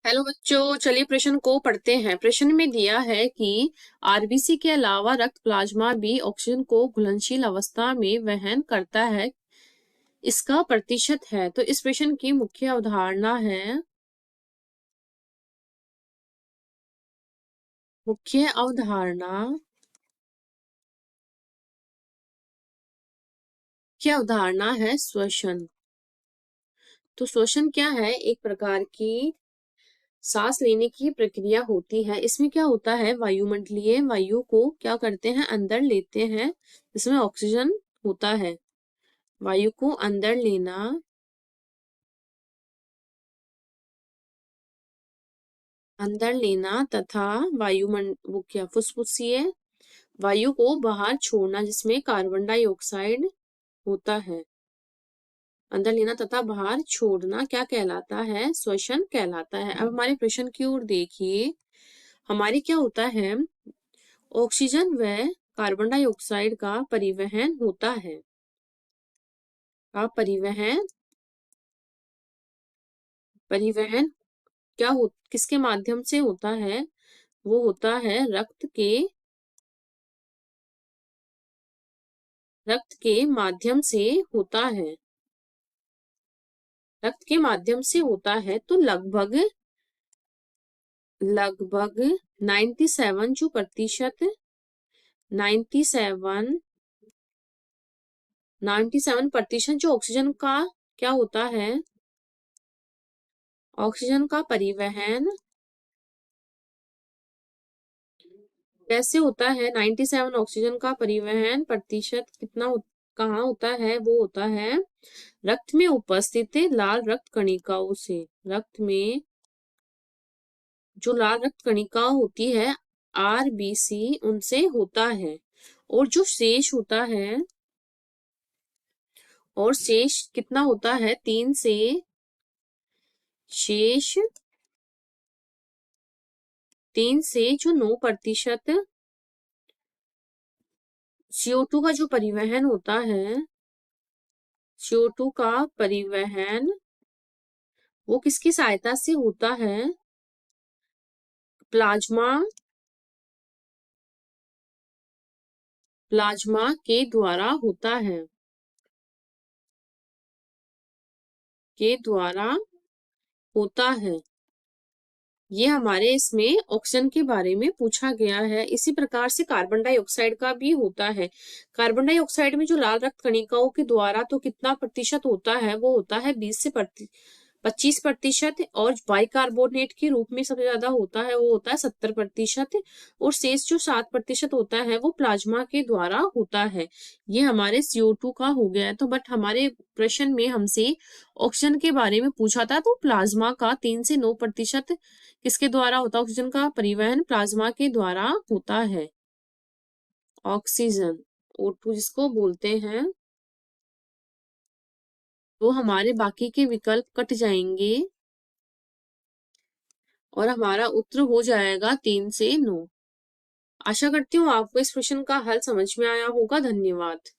Hello बच्चों, चलिए प्रश्न को पढ़ते हैं। प्रश्न में दिया है कि आरबीसी के अलावा रक्त प्लाज्मा भी ऑक्सीजन को घुलनशील अवस्था में वहन करता है, इसका प्रतिशत है। तो इस प्रश्न की मुख्य अवधारणा है मुख्य अवधारणा मुख्य अवधारणा है श्वसन। तो श्वसन क्या है? एक प्रकार की सांस लेने की प्रक्रिया होती है। इसमें क्या होता है, वायुमंडलीय वायु को क्या करते हैं, अंदर लेते हैं, जिसमें ऑक्सीजन होता है। वायु को अंदर लेना तथा वो क्या फुसफुसीय वायु को बाहर छोड़ना, जिसमें कार्बन डाइऑक्साइड होता है। अंदर लेना तथा बाहर छोड़ना क्या कहलाता है? श्वसन कहलाता है। अब हमारे प्रश्न की ओर देखिए। हमारे क्या होता है, ऑक्सीजन व कार्बन डाइऑक्साइड का परिवहन होता है। परिवहन परिवहन किसके माध्यम से होता है? वो होता है रक्त के माध्यम से होता है। रक्त के माध्यम से होता है। तो लगभग 97 जो प्रतिशत 97 97% जो ऑक्सीजन का क्या होता है, ऑक्सीजन का परिवहन कैसे होता है? 97 ऑक्सीजन का परिवहन प्रतिशत कहाँ होता है? वो होता है रक्त में उपस्थित लाल रक्त कणिकाओं से। रक्त में जो लाल रक्त कणिका होती है, आरबीसी, उनसे होता है। और जो शेष होता है, और शेष कितना होता है? 3 से शेष 3 से जो 9% CO2 का जो परिवहन होता है, CO2 का परिवहन वो किसकी सहायता से होता है? प्लाज्मा के द्वारा होता है। ये हमारे इसमें ऑक्सीजन के बारे में पूछा गया है। इसी प्रकार से कार्बन डाइऑक्साइड का भी होता है। कार्बन डाइऑक्साइड में जो लाल रक्त कणिकाओं के द्वारा तो कितना प्रतिशत होता है? वो होता है 20 से 25%। और बाइकार्बोनेट के रूप में सबसे ज्यादा होता है, वो होता है 70%। और शेष जो 7% होता है वो प्लाज्मा के द्वारा होता है। ये हमारे CO2 का हो गया है। तो बट हमारे प्रश्न में हमसे ऑक्सीजन के बारे में पूछा था, तो प्लाज्मा का 3 से 9% किसके द्वारा होता है? ऑक्सीजन का परिवहन प्लाज्मा के द्वारा होता है। ऑक्सीजन O2 जिसको बोलते हैं। तो हमारे बाकी के विकल्प कट जाएंगे और हमारा उत्तर हो जाएगा 3 से 9। आशा करती हूँ आपको इस प्रश्न का हल समझ में आया होगा। धन्यवाद।